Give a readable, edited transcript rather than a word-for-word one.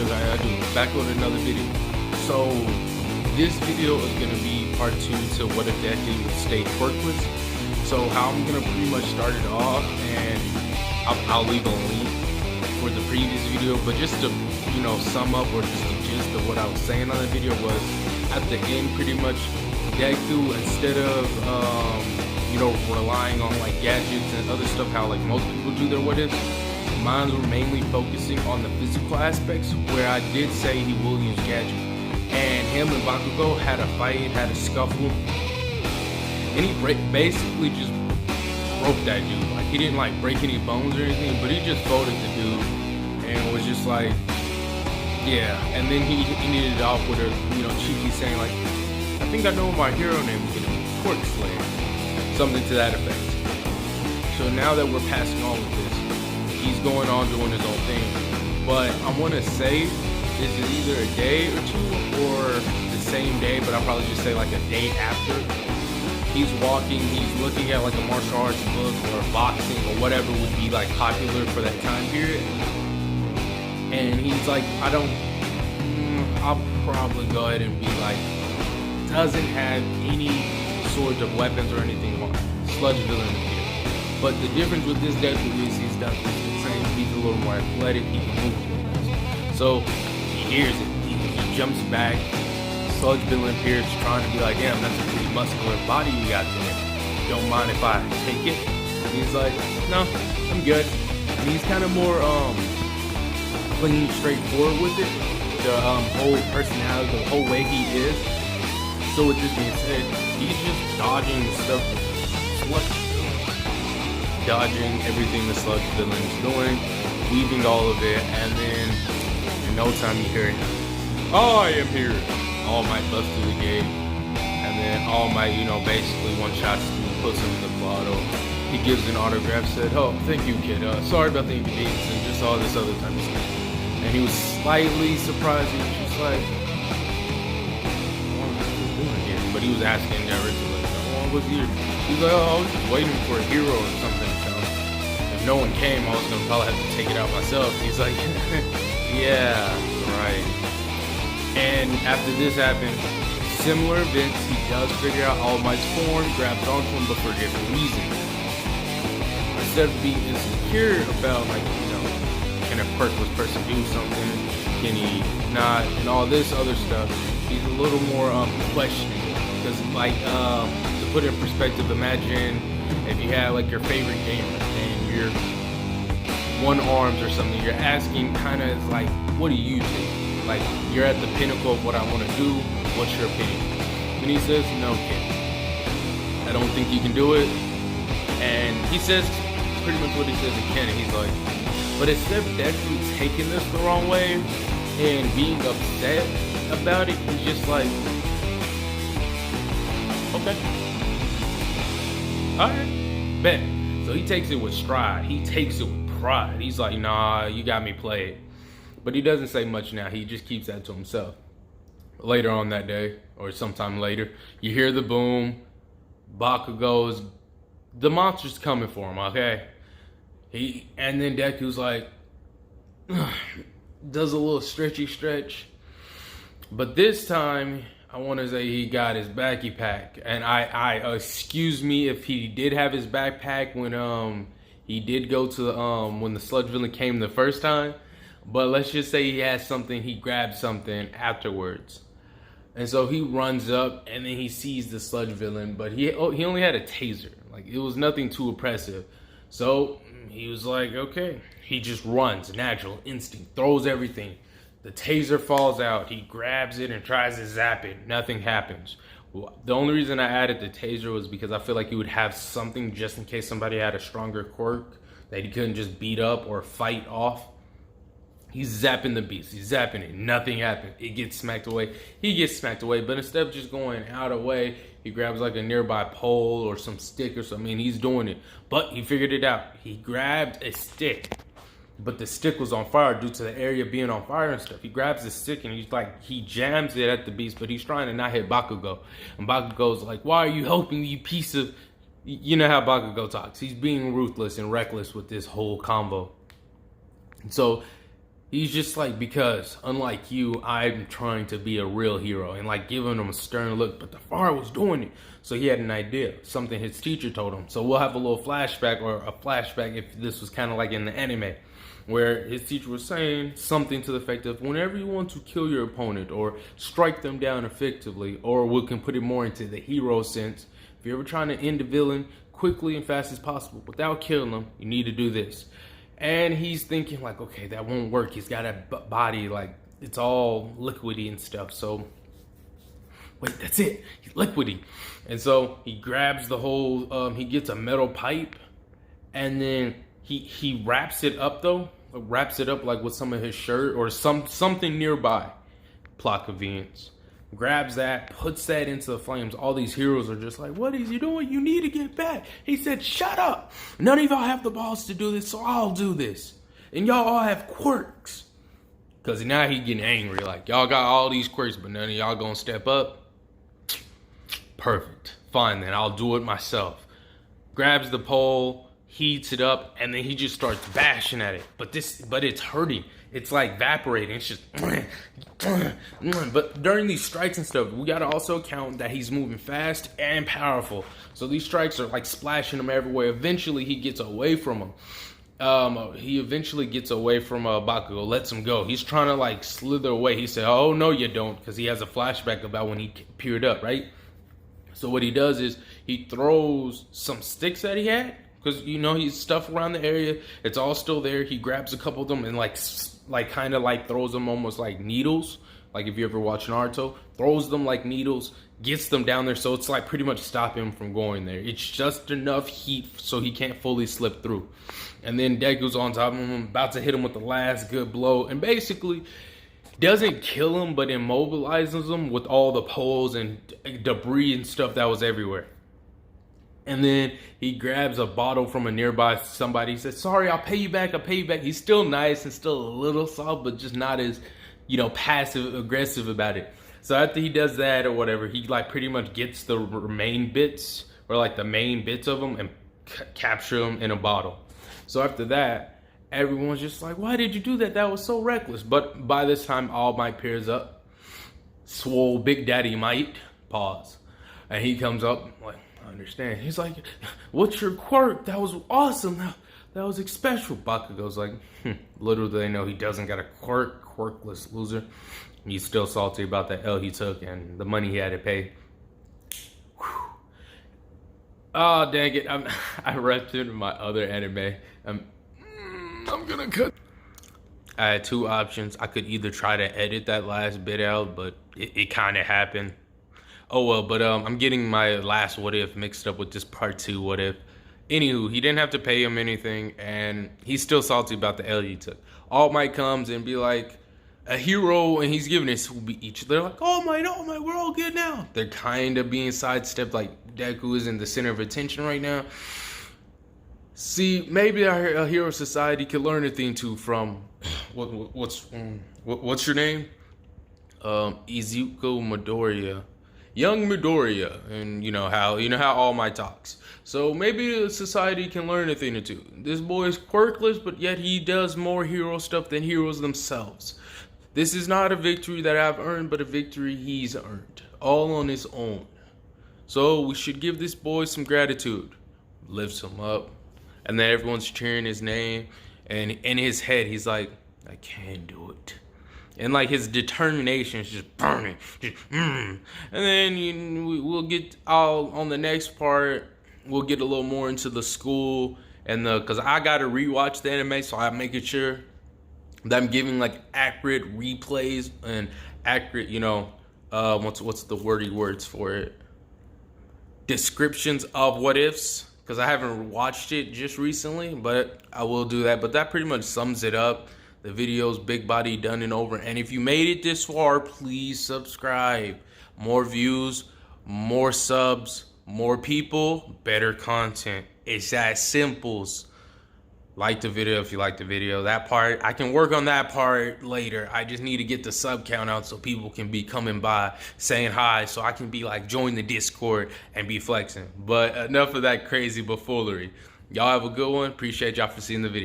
I do. Back on another video. So this video is gonna be part 2 to what if deku would stay quirkless. So how I'm gonna pretty much start it off, and I'll leave a link for the previous video, but just to sum up, or just the gist of what I was saying on the video was, at the end pretty much deku, instead of relying on like gadgets and other stuff, how like most people do their what ifs, mine were mainly focusing on the physical aspects, where I did say he will use gadgets. And him and Bakugo had a fight, had a scuffle, and he basically just broke that dude. Like, he didn't like break any bones or anything, but he just folded the dude and was just like, yeah. And then he ended it off with a cheeky saying like, I think I know my hero name is gonna be Quirk Slayer, something to that effect. So now that we're passing on with this, he's going on doing his own thing, but I want to say this is either a day or two, or the same day, but I'll probably just say like a day after. He's walking, he's looking at like a martial arts book or boxing or whatever would be like popular for that time period, and he's like, I'll probably go ahead and be like, doesn't have any sort of weapons or anything on. Sludge villain appears. But the difference with this deku is he's done physical training, he's a little more athletic, he can move a little bit. So he hears it, he jumps back, Sludge villain appears, trying to be like, damn, that's a pretty muscular body you got there. Don't mind if I take it? And he's like, no, I'm good. And he's kind of more clean, straightforward with it. The whole personality, the whole way he is. So with this being said, he's just dodging stuff with Sludge, dodging everything the Sludge villain is doing, weaving all of it, and then in no time you hear it, I am here. All Might busts through the gate, and then All Might, basically one-shots him, puts him in the bottle. He gives an autograph, said, oh, thank you, kid. Sorry about the inconvenience, and just all this other type of stuff. And he was slightly surprised. He was just like, what are you doing here? But he was asking directly, like, oh, what's here? He's like, oh, I was just waiting for a hero or something to come. If no one came, I was going to probably have to take it out myself. He's like, yeah, right. And after this happened, similar events, he does figure out All Might's form, grabs onto him, but for different reasons. Instead of being insecure about, like, can a quirkless person do something? Can he not? And all this other stuff, he's a little more questioning. Because, like, to put it in perspective, imagine if you had, like, your favorite gamer and you're one-armed or something, you're asking kind of like, what do you think? Like, you're at the pinnacle of what I want to do, what's your opinion? And he says, no, kid, I don't think you can do it. And he says pretty much what he says again, and he's like, but instead of definitely taking this the wrong way and being upset about it, he's just like, okay, alright, bet. So he takes it with stride, he takes it with pride. He's like, nah, you got me played. But he doesn't say much now. He just keeps that to himself. Later on that day, or sometime later, you hear the boom. Bakugo's, the monster's coming for him, okay? And then Deku's like, does a little stretchy stretch. But this time, I want to say he got his backpack. And I excuse me if he did have his backpack when he did go to when the Sludge villain came the first time. But let's just say he has something, he grabbed something afterwards. And so he runs up, and then he sees the Sludge villain, but he only had a taser. Like, it was nothing too oppressive. So he was like, okay. He just runs, natural instinct, throws everything. The taser falls out. He grabs it and tries to zap it. Nothing happens. Well, the only reason I added the taser was because I feel like he would have something just in case somebody had a stronger quirk that he couldn't just beat up or fight off. He's zapping the beast. He's zapping it. Nothing happens. It gets smacked away. He gets smacked away. But instead of just going out of the way, he grabs like a nearby pole or some stick or something. And he's doing it. But he figured it out. He grabbed a stick. But the stick was on fire due to the area being on fire and stuff. He grabs the stick and he jams it at the beast. But he's trying to not hit Bakugo. And Bakugo's like, why are you helping, you piece of... You know how Bakugo talks. He's being ruthless and reckless with this whole combo. So He's just like, because unlike you, I'm trying to be a real hero, and like giving him a stern look, but the fire was doing it. So he had an idea, something his teacher told him. So we'll have a little flashback, or a flashback if this was kind of like in the anime, where his teacher was saying something to the effect of, whenever you want to kill your opponent or strike them down effectively, or we can put it more into the hero sense, if you're ever trying to end a villain quickly and fast as possible without killing them, you need to do this. And he's thinking like, okay, that won't work. He's got a body, like, it's all liquidy and stuff. So, wait, that's it. He's liquidy. And so he grabs the whole, he gets a metal pipe, and then he wraps it up though. Wraps it up like with some of his shirt or something nearby. Plot convenience. Grabs that, puts that into the flames. All these heroes are just like, what is he doing? You need to get back. He said, shut up. None of y'all have the balls to do this, so I'll do this. And y'all all have quirks. Because now he getting angry. Like, y'all got all these quirks, but none of y'all gonna step up. Perfect. Fine, then I'll do it myself. Grabs the pole, heats it up, and then he just starts bashing at it. But it's hurting. It's like evaporating. It's just, but during these strikes and stuff, we gotta also count that he's moving fast and powerful. So these strikes are like splashing him everywhere. Eventually, he gets away from him. He eventually gets away from Bakugo, lets him go. He's trying to like slither away. He said, "Oh no, you don't," because he has a flashback about when he peered up, right? So what he does is he throws some sticks that he had. Because, you know, he's stuff around the area. It's all still there. He grabs a couple of them and, like kind of like throws them almost like needles. Like if you ever watch Naruto. Throws them like needles. Gets them down there. So it's like pretty much stop him from going there. It's just enough heat so he can't fully slip through. And then Deku's on top of him. About to hit him with the last good blow. And basically doesn't kill him, but immobilizes him with all the poles and debris and stuff that was everywhere. And then he grabs a bottle from a nearby somebody. He says, sorry, I'll pay you back. I'll pay you back. He's still nice and still a little soft, but just not as, you know, passive aggressive about it. So after he does that or whatever, he like pretty much gets the main bits or like the main bits of them and capture them in a bottle. So after that, everyone's just like, why did you do that? That was so reckless. But by this time, All Might peers up. Swole Big Daddy Might. Pause. And he comes up like, I understand. He's like, what's your quirk? That was awesome. That was special. Bakugo's like, little do they know he doesn't got a quirk. Quirkless loser. He's still salty about the L he took and the money he had to pay. Whew. Oh, dang it. I read into my other anime. I'm gonna cut. I had two options. I could either try to edit that last bit out, but it kind of happened. Oh well, but I'm getting my last what if mixed up with this part 2 what if. Anywho, he didn't have to pay him anything, and he's still salty about the L he took. All Might comes and be like, a hero, and he's giving it to each. They're like, oh my, we're all good now. They're kind of being sidestepped, like Deku is in the center of attention right now. See, maybe a hero society could learn a thing too from what's your name? Izuku Midoriya. Young Midoriya, and you know how All Might talks. So maybe the society can learn a thing or two. This boy is quirkless, but yet he does more hero stuff than heroes themselves. This is not a victory that I've earned, but a victory he's earned, all on his own. So we should give this boy some gratitude. Lifts him up, and then everyone's cheering his name, and in his head he's like, I can do it. And like his determination is just burning. And then we'll get all on the next part. We'll get a little more into the school and because I gotta rewatch the anime, so I'm making sure that I'm giving like accurate replays and accurate, what's the words for it? Descriptions of what ifs. Because I haven't watched it just recently, but I will do that. But that pretty much sums it up. The video's big body done and over. And if you made it this far, please subscribe. More views, more subs, more people, better content. It's that simple. Like the video if you like the video. That part, I can work on that part later. I just need to get the sub count out so people can be coming by saying hi, so I can be like, join the Discord and be flexing. But enough of that crazy buffoonery. Y'all have a good one. Appreciate y'all for seeing the video.